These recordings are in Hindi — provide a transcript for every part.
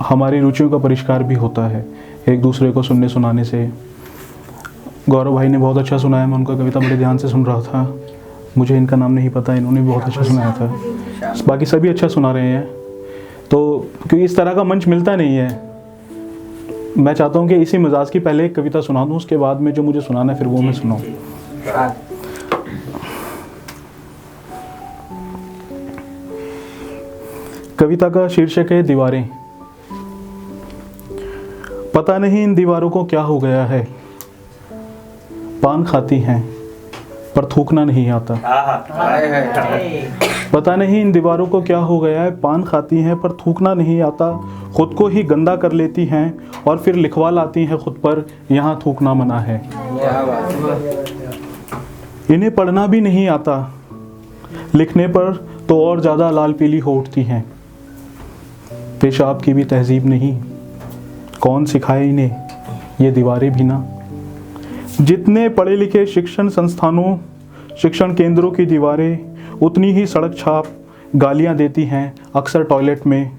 हमारी रुचियों का परिष्कार भी होता है एक दूसरे को सुनने सुनाने से। गौरव भाई ने बहुत अच्छा सुनाया, मैं उनका कविता बड़े ध्यान से सुन रहा था। मुझे इनका नाम नहीं पता, इन्होंने भी बहुत अच्छा सुनाया था। बाकी सभी अच्छा सुना रहे हैं, तो क्योंकि इस तरह का मंच मिलता नहीं है, मैं चाहता हूँ कि इसी मिजाज की पहले एक कविता सुना दूँ, उसके बाद में जो मुझे सुनाना है फिर वो मैं सुनाऊँ। कविता का शीर्षक है दीवारें। पता नहीं इन दीवारों को क्या हो गया है, पान खाती हैं पर थूकना नहीं आता। पता नहीं इन दीवारों को क्या हो गया है, पान खाती हैं पर थूकना नहीं आता। खुद को ही गंदा कर लेती हैं और फिर लिखवा लाती हैं खुद पर, यहाँ थूकना मना है। इन्हें पढ़ना भी नहीं आता, लिखने पर तो और ज़्यादा लाल पीली हो उठती हैं। पेशाब की भी तहजीब नहीं, कौन सिखाए इन्हें ये दीवारें भी ना। जितने पढ़े लिखे शिक्षण संस्थानों, शिक्षण केंद्रों की दीवारें उतनी ही सड़क छाप गालियां देती हैं अक्सर टॉयलेट में।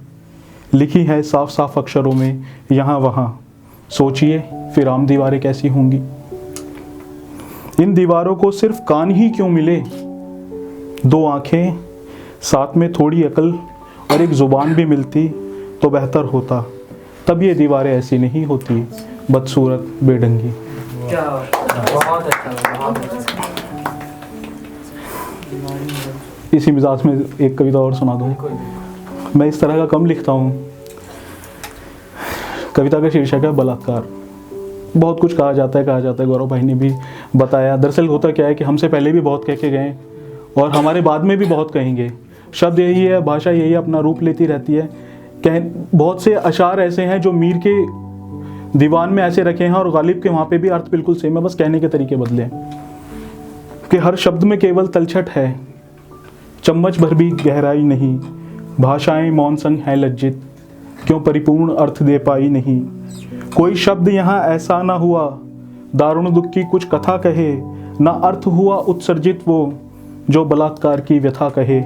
लिखी है साफ साफ अक्षरों में यहाँ वहाँ, सोचिए फिर आम दीवारें कैसी होंगी। इन दीवारों को सिर्फ कान ही क्यों मिले, दो आंखें साथ में थोड़ी अकल और एक ज़ुबान भी मिलती तो बेहतर होता। तब ये दीवारें ऐसी नहीं होती बदसूरत बेढंगी। बहुत अच्छा। इसी मिजाज में एक कविता और सुना दूँ। मैं इस तरह का कम लिखता हूँ। कविता का शीर्षक है बलात्कार। बहुत कुछ कहा जाता है, गौरव भाई ने भी बताया। दरअसल होता क्या है कि हमसे पहले भी बहुत कह के गए और हमारे बाद में भी बहुत कहेंगे। शब्द यही है, भाषा यही अपना रूप लेती रहती है। बहुत से अशार ऐसे हैं जो मीर के दीवान में ऐसे रखे हैं और गालिब के वहाँ पे भी अर्थ बिल्कुल सेम है, बस कहने के तरीके बदले कि हर शब्द में केवल तलछट है, चम्मच भर भी गहराई नहीं। भाषाएं मौन संग है लज्जित, क्यों परिपूर्ण अर्थ दे पाई नहीं। कोई शब्द यहाँ ऐसा ना हुआ, दारुण दुख की कुछ कथा कहे, ना अर्थ हुआ उत्सर्जित वो जो बलात्कार की व्यथा कहे।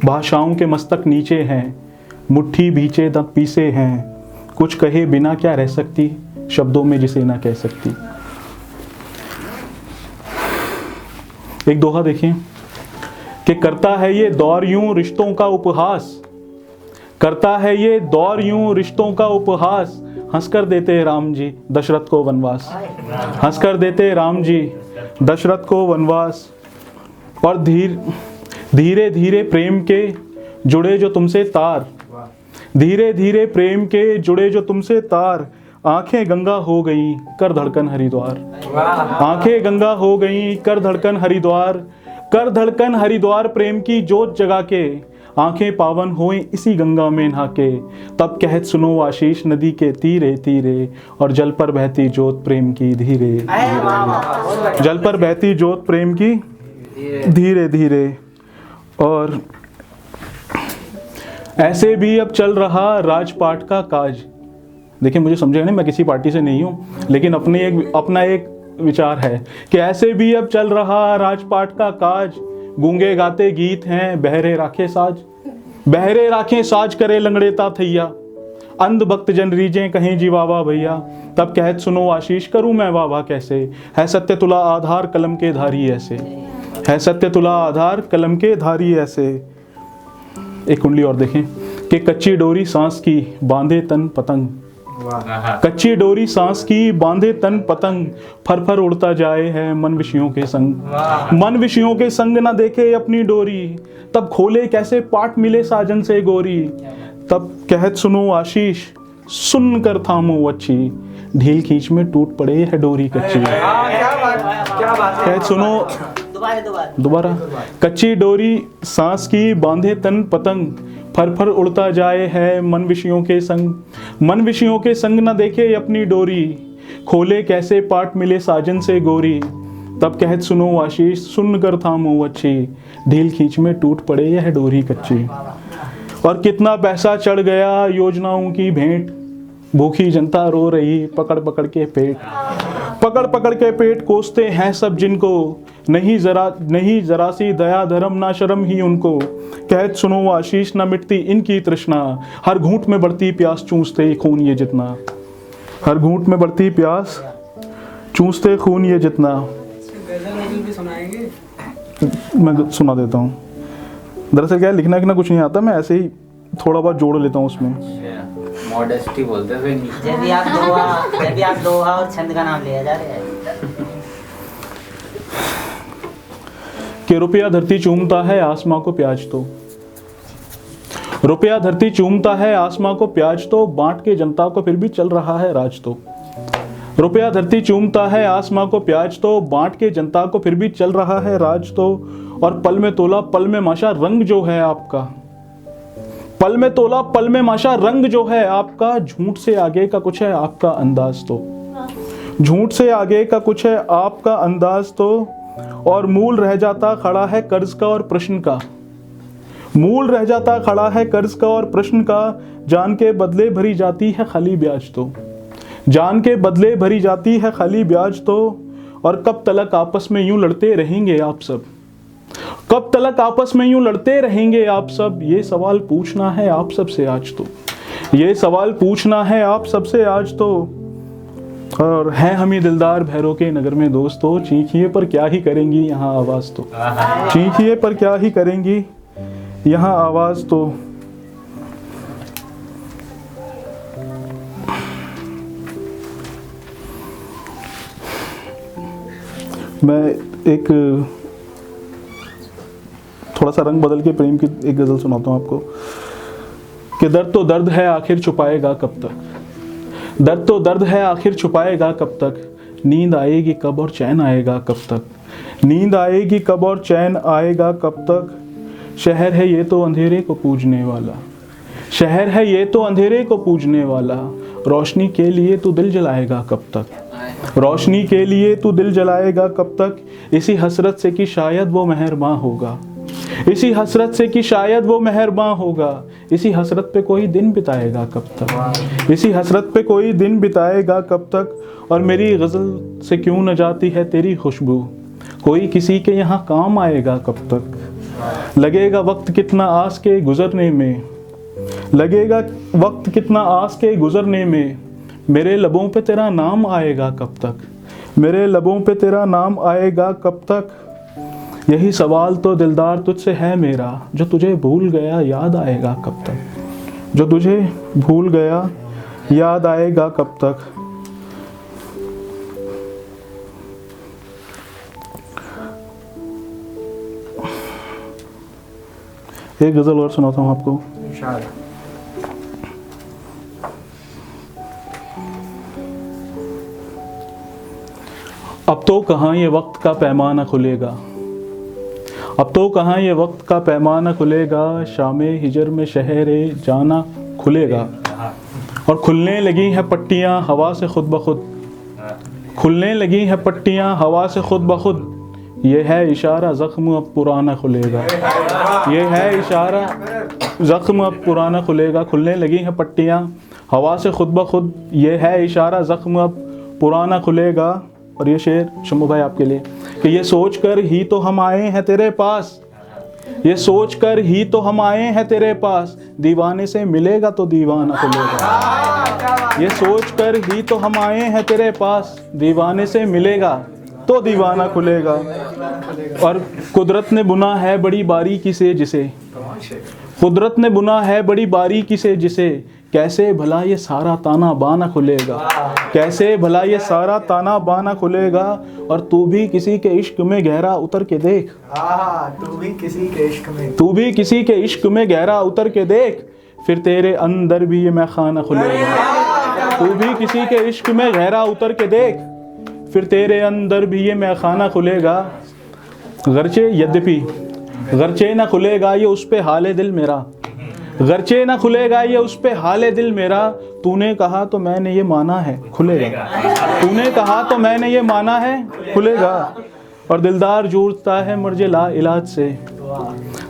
भाषाओं के मस्तक नीचे हैं, मुट्ठी भीचे दम पीसे हैं। कुछ कहे बिना क्या रह सकती, शब्दों में जिसे ना कह सकती। एक दोहा देखें कि करता है ये दौर यूं रिश्तों का उपहास, करता है ये दौर यूं रिश्तों का उपहास। हंसकर देते राम जी दशरथ को वनवास, हंसकर देते राम जी दशरथ को वनवास। और धीरे धीरे प्रेम के जुड़े जो तुमसे तार, धीरे धीरे प्रेम के जुड़े जो तुमसे तार। आंखें गंगा हो गई कर धड़कन हरिद्वार, आंखें गंगा हो गई कर धड़कन हरिद्वार। कर धड़कन हरिद्वार प्रेम की जोत जगा के, आंखें पावन होएं इसी गंगा में नहा के। तब कहत सुनो आशीष नदी के तीरे तीरे, और जल पर बहती जोत प्रेम की धीरे धीरे, जल पर बहती जोत प्रेम की धीरे धीरे। और ऐसे भी अब चल रहा राजपाट का काज। देखिए मुझे समझेगा नहीं, मैं किसी पार्टी से नहीं हूँ, लेकिन अपना एक विचार है कि ऐसे भी अब चल रहा राजपाट का काज। गूंगे गाते गीत हैं बहरे राखे साज, बहरे राखे साज करे लंगड़ेता थैया। अंध भक्त जन रीजें कहें जी वाह भैया, तब कहत सुनो आशीष करूं मैं वाह कैसे। है सत्य तुला आधार कलम के धारी ऐसे, है सत्य तुला आधार कलम के धारी ऐसे। एक कुंडली और देखें कि कच्ची डोरी सांस की बांधे तन पतंग, कच्ची डोरी सांस की बांधे तन पतंग। फर फर उड़ता जाए है मन विषयों के संग, मन विषयों के संग ना देखे अपनी डोरी। तब खोले कैसे पाट मिले साजन से गोरी, तब कहत सुनो आशीष सुन कर थामो अच्छी। ढील खींच में टूट पड़े है डोरी कच्ची। कहत सुनो दोबारा, कच्ची डोरी सांस की बांधे तन पतंग। फर फर उड़ता जाए है मन विषयों के संग, मन विषयों के संग न देखे अपनी डोरी। खोले कैसे पाट मिले साजन से गोरी, तब कहत सुनो आशीष सुन कर थामो अच्छी। ढील खींच में टूट पड़े यह डोरी कच्ची। और कितना पैसा चढ़ गया योजनाओं की भेंट, भूखी जनता रो रही पकड़ पकड़ के पेट। पकड़ पकड़ के पेट कोसते हैं सब जिनको, नहीं जरा सी दया धर्म ना शर्म ही उनको, कहत सुनो आशीष न मिटती इनकी तृष्णा, हर घूंट में बढ़ती प्यास चूसते खून ये जितना, हर घूंट में बढ़ती प्यास चूसते खून ये जितना। मैं सुना देता हूँ। दरअसल क्या है, लिखना लिखना कुछ नहीं आता, मैं ऐसे ही थोड़ा बहुत जोड़ लेता हूँ उसमें। मॉडेस्टी बोलते हैं। जब भी आप दोहा और छंद का नाम लिया जा रहा है। कि रुपया धरती चूमता है आसमां को प्याज तो, रुपया धरती चूमता है आसमां को प्याज तो, बांट के जनता को फिर भी चल रहा है राज तो। रुपया धरती चूमता है आसमां को प्याज तो, बांट के जनता को फिर भी चल रहा है राज तो। और पल में तोला पल में माशा रंग जो है आपका, पल में तोला पल में माशा रंग जो है आपका, झूठ से आगे का कुछ है आपका अंदाज तो, झूठ से आगे का कुछ है आपका अंदाज तो। और मूल रह जाता खड़ा है कर्ज का और प्रश्न का, मूल रह जाता खड़ा है कर्ज का और प्रश्न का, जान के बदले भरी जाती है खाली ब्याज तो, जान के बदले भरी जाती है खाली ब्याज तो। और कब तलक आपस में यूं लड़ते रहेंगे आप सब, कब तलक आपस में यूं लड़ते रहेंगे आप सब, ये सवाल पूछना है आप सबसे आज तो, ये सवाल पूछना है आप सबसे आज तो। और है हम ही दिलदार भैरों के नगर में दोस्तों, चीखिए पर क्या ही करेंगी यहाँ आवाज तो, चीखिए पर क्या ही करेंगी यहाँ आवाज तो। मैं एक थोड़ा सा रंग बदल के प्रेम की एक गजल सुनाता हूँ आपको। कि दर्द तो दर्द है आखिर छुपाएगा कब तक, दर्द तो दर्द है आखिर छुपाएगा कब तक, नींद आएगी कब और चैन आएगा कब तक, नींद आएगी कब और चैन आएगा कब तक। शहर है ये तो अंधेरे को पूजने वाला, शहर है ये तो अंधेरे को पूजने वाला, रोशनी के लिए तू दिल जलाएगा कब तक, रोशनी के लिए तू दिल जलाएगा कब तक। इसी हसरत से कि शायद वो मेहरबान होगा, इसी हसरत से कि शायद वो मेहरबान होगा, इसी हसरत पे कोई दिन बिताएगा कब तक, इसी हसरत पे कोई दिन बिताएगा कब तक। और मेरी गज़ल से क्यों न जाती है तेरी खुशबू, कोई किसी के यहाँ काम आएगा कब तक। लगेगा वक्त कितना आस के गुजरने में, लगेगा वक्त कितना आस के गुजरने में, मेरे लबों पे तेरा नाम आएगा कब तक, मेरे लबों पे तेरा नाम आएगा कब तक। यही सवाल तो दिलदार तुझसे है मेरा, जो तुझे भूल गया याद आएगा कब तक, जो तुझे भूल गया याद आएगा कब तक। एक गजल और सुनाता हूँ आपको। अब तो कहाँ ये वक्त का पैमाना खुलेगा, अब तो कहाँ ये वक्त का पैमाना खुलेगा, शामे हिजर में शहरे जाना खुलेगा। और खुलने लगी हैं पट्टियाँ हवा से खुद ब खुद, खुलने लगी हैं पट्टियाँ हवा से खुद ब खुद, ये है इशारा ज़ख्म अब पुराना खुलेगा, ये है इशारा ज़ख्म अब पुराना खुलेगा। खुलने लगी हैं पट्टियाँ हवा से खुद ब खुद, ये है इशारा ज़ख्म अब पुराना खुलेगा। और ये शेर शंभू भाई आपके लिए, कि ये सोच कर ही तो हम आए हैं तेरे पास, ये सोच कर ही तो हम आए हैं तेरे पास, दीवाने से मिलेगा तो दीवाना खुलेगा। ये सोच कर ही तो हम आए हैं तेरे पास, दीवाने से मिलेगा तो दीवाना खुलेगा। और कुदरत ने बुना है बड़ी बारीकी से जिसे, कुदरत ने बुना है बड़ी बारीकी से जिसे, कैसे भला ये सारा ताना बाना खुलेगा, कैसे भला ये सारा ताना बाना खुलेगा। और तू भी किसी के इश्क में गहरा उतर के देख, तू भी किसी के इश्क में, तू भी किसी के इश्क में गहरा उतर के देख, फिर तेरे अंदर भी ये मैखाना खुलेगा। तू भी किसी के इश्क में गहरा उतर के देख, फिर तेरे अंदर भी ये मैखाना खुलेगा। गरचे यद्यपि गरचे ना खुलेगा ये उस पे हाले दिल मेरा, गरचे ना खुलेगा ये उस पे हाले दिल मेरा, तूने कहा तो मैंने ये माना है खुलेगा, तूने कहा तो मैंने ये माना है खुलेगा। और दिलदार जूझता है मर्ज़े ला इलाज से,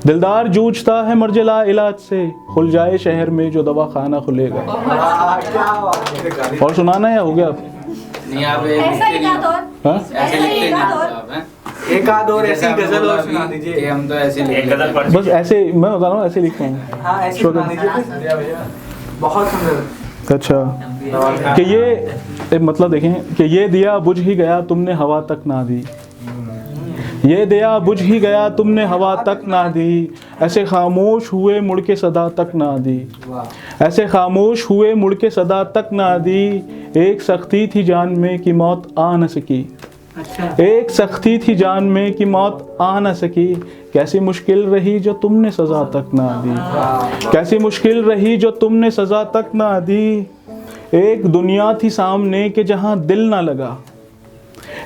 दिलदार जूझता है मर्ज़े ला इलाज से, खुल जाए शहर में जो दवा खाना खुलेगा। और सुनाना है, हो गया? नहीं आप ऐसा लिखा तो, ऐसे लिखते नहीं आप हैं। एक आध और ऐसी जैसे गजल और आपने सुना बोला अभी, दीजिए। ये हम तो ऐसे एक लिख गजल पढ़ बस ऐसे मैं बता रहा हूँ, ऐसे लिखता हूँ। हाँ ऐसे श्लोक। सुना दीजिए भैया, बहुत सुंदर। अच्छा कि ये मतलब देखें कि ये दिया बुझ ही गया तुमने हवा तक ना दी, ये दिया बुझ ही गया तुमने हवा तक ना दी, ऐसे खामोश हुए मुड़ के सदा तक ना दी, ऐसे खामोश हुए मुड़ के सदा तक ना दी, एक सख्ती थी जान में कि मौत आ न सकी, एक सख्ती थी जान में कि मौत आ न सकी, कैसी मुश्किल रही जो तुमने सजा तक ना दी, कैसी मुश्किल रही जो तुमने सजा तक ना दी, एक दुनिया थी सामने के जहां दिल ना लगा,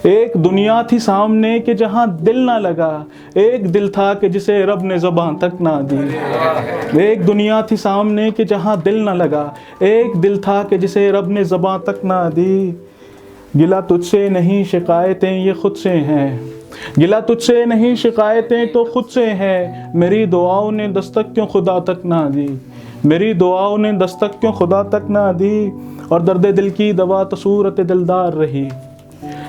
एक दुनिया थी सामने के जहां दिल ना लगा, एक दिल था कि जिसे रब ने ज़बान तक ना दी, एक दुनिया थी सामने के जहां दिल ना लगा, एक दिल था कि जिसे रब ने ज़बान तक ना दी, गिला तुझसे नहीं शिकायतें ये खुद से हैं, गिला तुझसे नहीं शिकायतें तो खुद से हैं, मेरी दुआओं ने दस्तक क्यों खुदा तक ना दी, मेरी दुआओं ने दस्तक क्यों खुदा तक ना दी, और दर्द दिल की दवा तो सूरत दिलदार रही,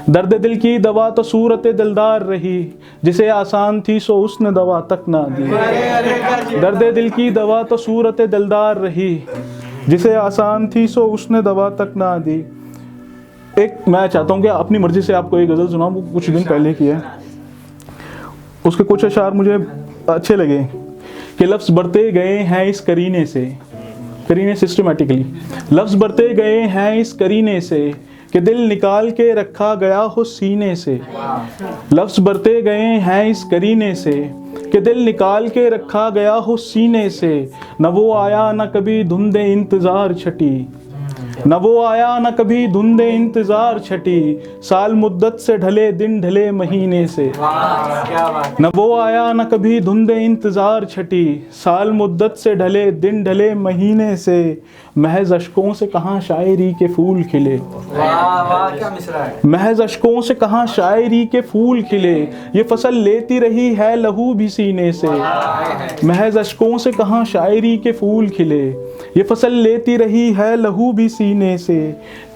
दर्द दिल की दवा तो सूरत दिलदार रही, जिसे आसान थी सो उसने दवा तक ना दी, दर्द दिल की दवा तो सूरत दिलदार रही, जिसे आसान थी सो उसने दवा तक ना दी। एक मैं चाहता हूँ कि अपनी मर्जी से आपको एक गज़ल सुनाऊं, वो कुछ दिन पहले की है, उसके कुछ अशार मुझे अच्छे लगे कि लफ्ज़ बढ़ते गए हैं इस करीने से, करीने सिस्टमेटिकली, लफ्ज़ बढ़ते गए हैं इस करीने से कि दिल निकाल के रखा गया हो सीने से, लफ्ज़ बढ़ते गए हैं इस करीने से कि दिल निकाल के रखा गया हो सीने से, न वो आया न कभी धुंधे इंतज़ार छटी, न वो आया न कभी धुंधे इंतज़ार छटी, साल मुद्दत से ढले दिन ढले महीने से, क्या बात। न वो आया न कभी धुंधे इंतज़ार छटी, साल मुद्दत से ढले दिन ढले महीने से, महज अशकों से कहाँ शायरी के फूल खिले, वाह वाह क्या मिसरा है। महज अशकों से कहाँ शायरी के फूल खिले, ये फसल लेती रही है लहू भी सीने से, महज अशकों से कहाँ शायरी के फूल खिले, ये फसल लेती रही है लहू भी सीने से,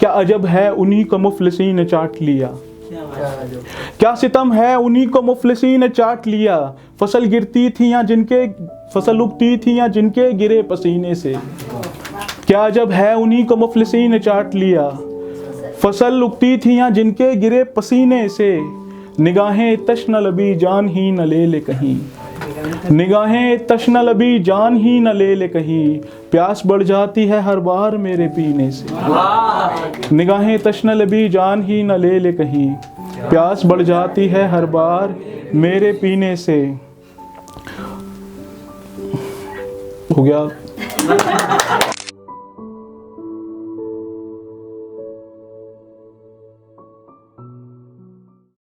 क्या अजब है उन्हीं को मुफलिसी ने चाट लिया, क्या सितम है उन्हीं को मुफलिसी ने चाट लिया, फसल गिरती थी या जिनके फसल उगती थी या जिनके गिरे पसीने से, क्या अजब है उन्हीं को मुफलिसी ने चाट लिया, फसल उगती थी या जिनके गिरे पसीने से, निगाहें तश्न लबी जान ही न ले ले कहीं, निगाहें तश्न लबी जान ही न ले ले कहीं, प्यास बढ़ जाती है हर बार मेरे पीने से, निगाहें तश्न लबी जान ही न ले ले कहीं, प्यास बढ़ जाती है हर बार मेरे पीने से। हो गया।